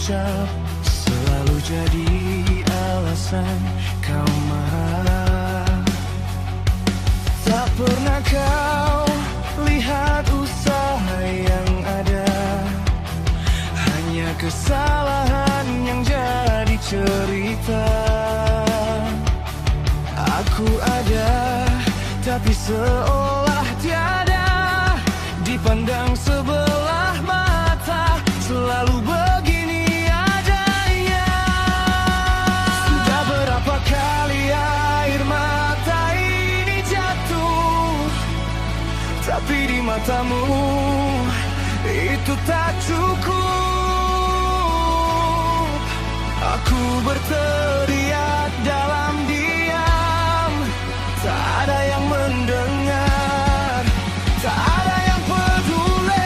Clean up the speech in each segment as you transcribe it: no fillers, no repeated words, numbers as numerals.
ucap selalu jadi alasan kau marah. Tak pernah kau lihat usaha yang ada, hanya kesalahan yang jadi cerita. Aku ada, tapi seolah tiada, dipandang sebelah mata, selalu begini adanya. Sudah berapa kali air mata ini jatuh, tapi di matamu itu tak cukup. Aku berteriak dalam diam, tak ada yang mendengar, tak ada yang peduli.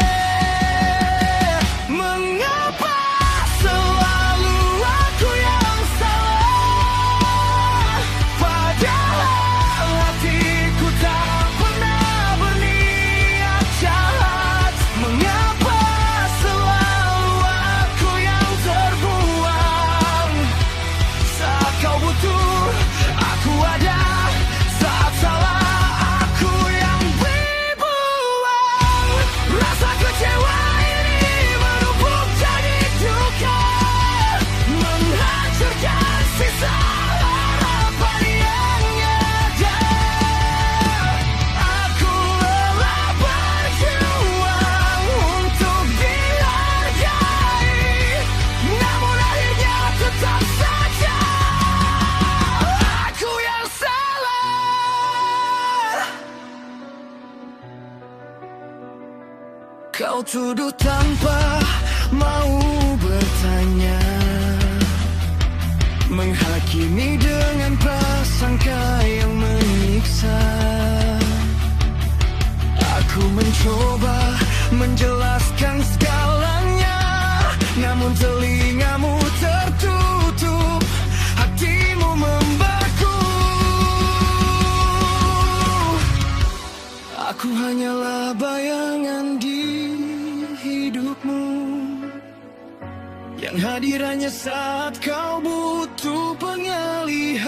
Mengapa selalu aku yang salah, padahal hatiku tak pernah berniat jahat. Mengapa selalu aku yang terbuang, saat kau butuh aku ada, saat salah aku yang dibuang. Rasa kecewa ini menumpuk jadi duka, menghancurkan sisa harapan yang ada. Aku lelah berjuang untuk dihargai, namun akhirnya tetap saja aku yang salah. Kau tuduh tanpa mau bertanya, menghakimi dengan prasangka yang menyiksa. Aku mencoba menjelaskan segalanya, namun telingamu tertutup, hatimu membeku. Aku hanyalah bayangan di hidupmu, yang hadirannya saat kau butuh pengalihan.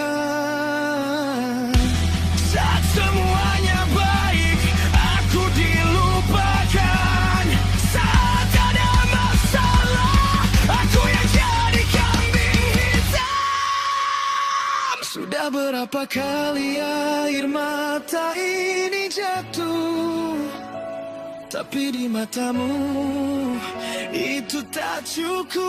Saat semuanya baik, aku dilupakan. Saat ada masalah, aku yang jadi kambing hitam. Sudah berapa kali air mata ini jatuh, tapi di matamu itu tak cukup.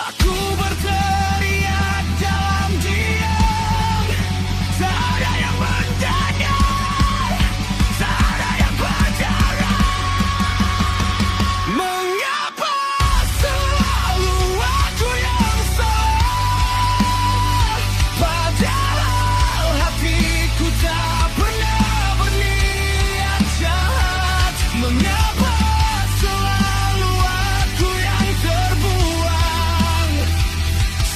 Aku berteriak dalam diam, tak ada yang mendengar, tak ada yang bicara. Mengapa selalu aku yang salah, padahal hatiku tak pernah berniat jahat. Mengapa selalu aku yang terbuang,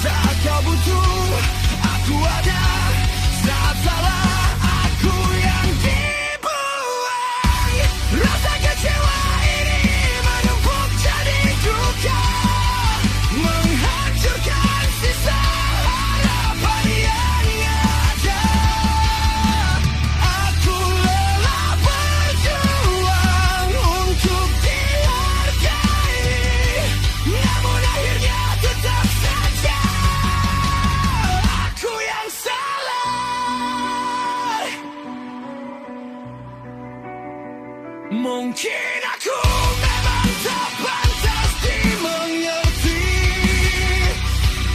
saat kau butuh aku ada, saat salah aku yang dibuang. Rasa kecewa ini menumpuk jadi duka, menghancurkan sisa harapan yang ada. Aku lelah berjuang untuk dihargai, namun akhirnya tetap saja aku yang salah. Mungkin aku memang tak pantas dimengerti,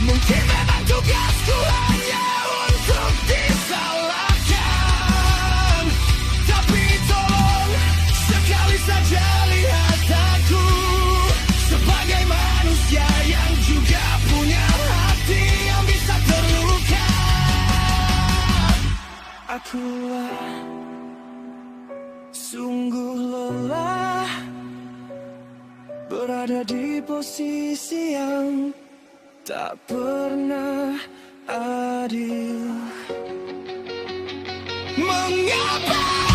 mungkin memang tugasku hanya untuk disalahkan. Tapi tolong sekali saja lihat aku sebagai manusia yang juga punya hati yang bisa terluka. Akulah sungguh lelah berada di posisi yang tak pernah adil. Mengapa